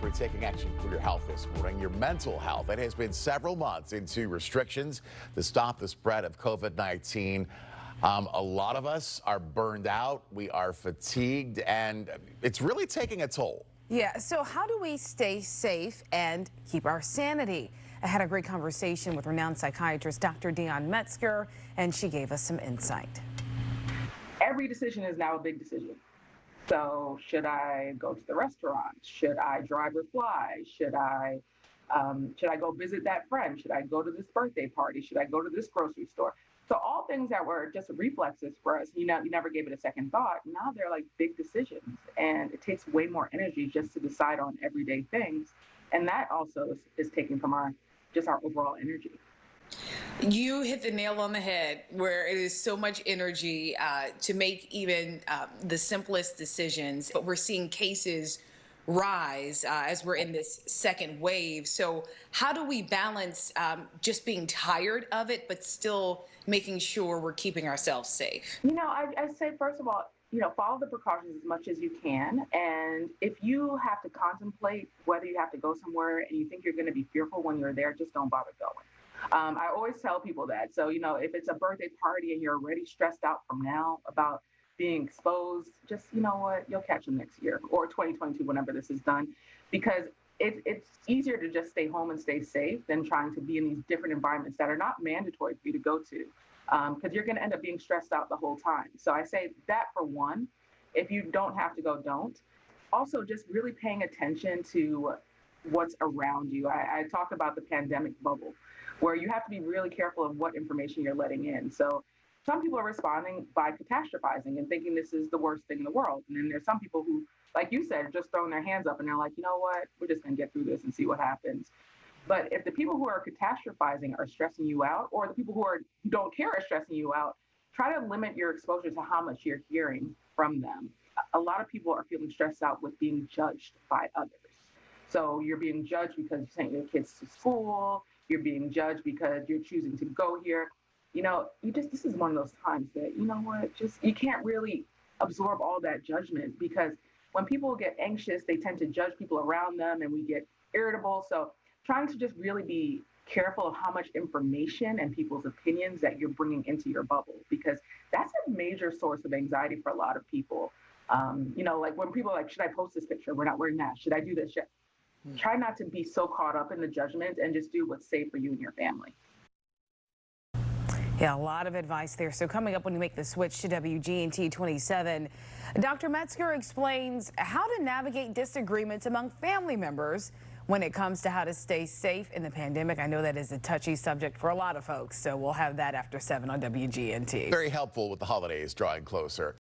for taking action for your health this morning. Your mental health. It has been several months into restrictions to stop the spread of COVID-19. A lot of us are burned out. We are fatigued, and it's really taking a toll. Yeah, so how do we stay safe and keep our sanity? I had a great conversation with renowned psychiatrist Dr. Dion Metzger, and she gave us some insight. Every decision is now a big decision. So should I go to the restaurant? Should I drive or fly? Should I go visit that friend? Should I go to this birthday party? Should I go to this grocery store? So all things that were just reflexes for us, you never gave it a second thought. Now they're like big decisions, and it takes way more energy just to decide on everyday things. And that also is taken from our overall energy. You hit the nail on the head where it is so much energy to make even the simplest decisions. But we're seeing cases rise as we're in this second wave. So how do we balance just being tired of it, but still making sure we're keeping ourselves safe? I say, first of all, follow the precautions as much as you can. And if you have to contemplate whether you have to go somewhere and you think you're going to be fearful when you're there, just don't bother going. I always tell people that. So, if it's a birthday party and you're already stressed out from now about being exposed, just, you'll catch them next year or 2022, whenever this is done, because it's easier to just stay home and stay safe than trying to be in these different environments that are not mandatory for you to go to, because you're going to end up being stressed out the whole time. So I say that for one. If you don't have to go, don't. Also, just really paying attention to what's around you. I talked about the pandemic bubble, where you have to be really careful of what information you're letting in. So some people are responding by catastrophizing and thinking this is the worst thing in the world. And then there's some people who, like you said, just throwing their hands up and they're like, you know what, we're just going to get through this and see what happens. But if the people who are catastrophizing are stressing you out, or the people who don't care are stressing you out, try to limit your exposure to how much you're hearing from them. A lot of people are feeling stressed out with being judged by others. So you're being judged because you're sending your kids to school. You're being judged because you're choosing to go here. This is one of those times that, you can't really absorb all that judgment, because when people get anxious, they tend to judge people around them and we get irritable. So trying to just really be careful of how much information and people's opinions that you're bringing into your bubble, because that's a major source of anxiety for a lot of people. Like when people are like, should I post this picture? We're not wearing masks. Should I do this? Try not to be so caught up in the judgment and just do what's safe for you and your family. Yeah, a lot of advice there. So coming up when you make the switch to WGNT 27, Dr. Metzger explains how to navigate disagreements among family members when it comes to how to stay safe in the pandemic. I know that is a touchy subject for a lot of folks, so we'll have that after 7 on WGNT. Very helpful with the holidays drawing closer.